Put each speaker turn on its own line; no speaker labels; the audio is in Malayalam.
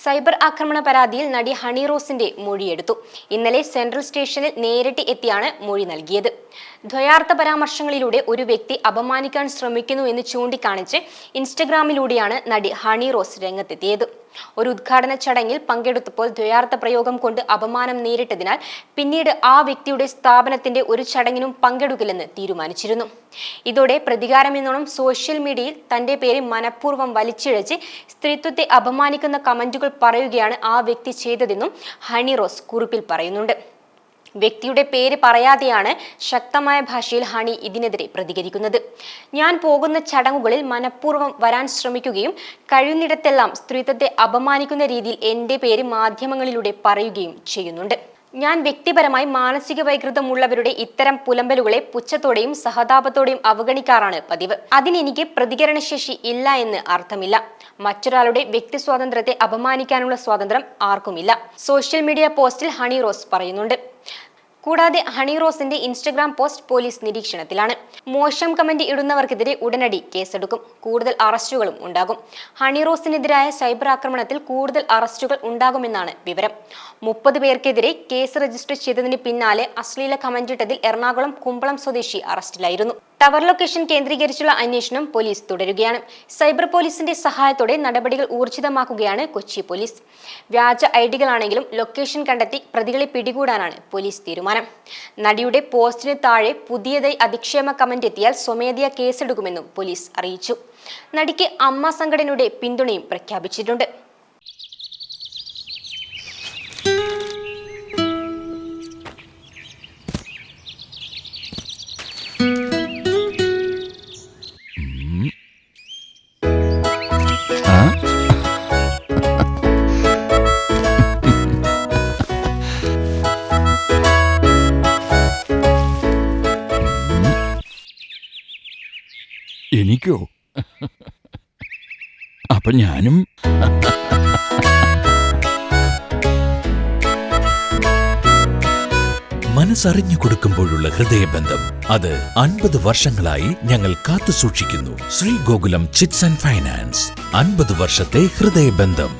സൈബർ ആക്രമണ പരാതിയിൽ നടി ഹണി റോസിന്റെ മൊഴിയെടുത്തു. ഇന്നലെ സെൻട്രൽ സ്റ്റേഷനിൽ നേരിട്ട് എത്തിയാണ് മൊഴി നൽകിയത്. ദ്വയാർത്ഥ പരാമർശങ്ങളിലൂടെ ഒരു വ്യക്തി അപമാനിക്കാൻ ശ്രമിക്കുന്നു എന്ന് ചൂണ്ടിക്കാണിച്ച് ഇൻസ്റ്റഗ്രാമിലൂടെയാണ് നടി ഹണി റോസ് രംഗത്തെത്തിയത്. ഒരു ഉദ്ഘാടന ചടങ്ങിൽ പങ്കെടുത്തപ്പോൾ ദ്വയാർത്ഥ പ്രയോഗം കൊണ്ട് അപമാനം നേരിട്ടതിനാൽ പിന്നീട് ആ വ്യക്തിയുടെ സ്ഥാപനത്തിന്റെ ഒരു ചടങ്ങിനും പങ്കെടുക്കില്ലെന്ന് തീരുമാനിച്ചിരുന്നു. ഇതോടെ പ്രതികാരമെന്നോണം സോഷ്യൽ മീഡിയയിൽ തന്റെ പേര് മനഃപൂർവ്വം വലിച്ചിഴച്ച് സ്ത്രീത്വത്തെ അപമാനിക്കുന്ന കമന്റുകൾ പറയുകയാണ് ആ വ്യക്തി ചെയ്തതെന്നും ഹണി റോസ് കുറിപ്പിൽ പറയുന്നുണ്ട്. വ്യക്തിയുടെ പേര് പറയാതെയാണ് ശക്തമായ ഭാഷയിൽ ഹണി ഇതിനെതിരെ പ്രതികരിക്കുന്നത്. ഞാൻ പോകുന്ന ചടങ്ങുകളിൽ മനഃപൂർവ്വം വരാൻ ശ്രമിക്കുകയും കഴിയുന്നിടത്തെല്ലാം സ്ത്രീത്വത്തെ അപമാനിക്കുന്ന രീതിയിൽ എൻ്റെ പേര് മാധ്യമങ്ങളിലൂടെ പറയുകയും ചെയ്യുന്നുണ്ട്. ഞാൻ വ്യക്തിപരമായി മാനസിക വൈകൃതമുള്ളവരുടെ ഇത്തരം പുലമ്പലുകളെ പുച്ഛത്തോടെയും സഹതാപത്തോടെയും അവഗണിക്കാറാണ് പതിവ്. അതിനെനിക്ക് പ്രതികരണശേഷി ഇല്ല എന്ന് അർത്ഥമില്ല. മറ്റൊരാളുടെ വ്യക്തി സ്വാതന്ത്ര്യത്തെ അപമാനിക്കാനുള്ള സ്വാതന്ത്ര്യം ആർക്കുമില്ല. സോഷ്യൽ മീഡിയ പോസ്റ്റിൽ ഹണി റോസ് പറയുന്നുണ്ട്. കൂടാതെ ഹണി റോസിന്റെ ഇൻസ്റ്റഗ്രാം പോസ്റ്റ് പോലീസ് നിരീക്ഷണത്തിലാണ്. മോശം കമന്റ് ഇടുന്നവർക്കെതിരെ ഉടനടി കേസെടുക്കും. കൂടുതൽ അറസ്റ്റുകളും ഉണ്ടാകും. ഹണി റോസിനെതിരായ സൈബർ ആക്രമണത്തിൽ കൂടുതൽ അറസ്റ്റുകൾ ഉണ്ടാകുമെന്നാണ് വിവരം. 30 പേർക്കെതിരെ കേസ് രജിസ്റ്റർ ചെയ്തതിന് പിന്നാലെ അശ്ലീല കമന്റിട്ടതിൽ എറണാകുളം കുമ്പളം സ്വദേശി അറസ്റ്റിലായിരുന്നു. ടവർ ലൊക്കേഷൻ കേന്ദ്രീകരിച്ചുള്ള അന്വേഷണം പോലീസ് തുടരുകയാണ്. സൈബർ പോലീസിന്റെ സഹായത്തോടെ നടപടികൾ ഊർജിതമാക്കുകയാണ് കൊച്ചി പോലീസ്. വ്യാജ ഐഡികളാണെങ്കിലും ലൊക്കേഷൻ കണ്ടെത്തി പ്രതികളെ പിടികൂടാനാണ് പോലീസ് തീരുമാനം. നടിയുടെ പോസ്റ്റിന് താഴെ പുതിയതായി അധിക്ഷേപ കമന്റ് എത്തിയാൽ സ്വമേധയാ കേസെടുക്കുമെന്നും പോലീസ് അറിയിച്ചു. നടിക്ക് അമ്മ സംഘടനയുടെ പിന്തുണയും പ്രഖ്യാപിച്ചിട്ടുണ്ട്.
എനിക്കോ? അപ്പൊ ഞാനും
മനസ്സറിഞ്ഞു കൊടുക്കുമ്പോഴുള്ള ഹൃദയബന്ധം, അത് 50 വർഷങ്ങളായി ഞങ്ങൾ കാത്തു സൂക്ഷിക്കുന്നു. Shri Gokulam chits and finance, 50 വർഷത്തെ ഹൃദയബന്ധം.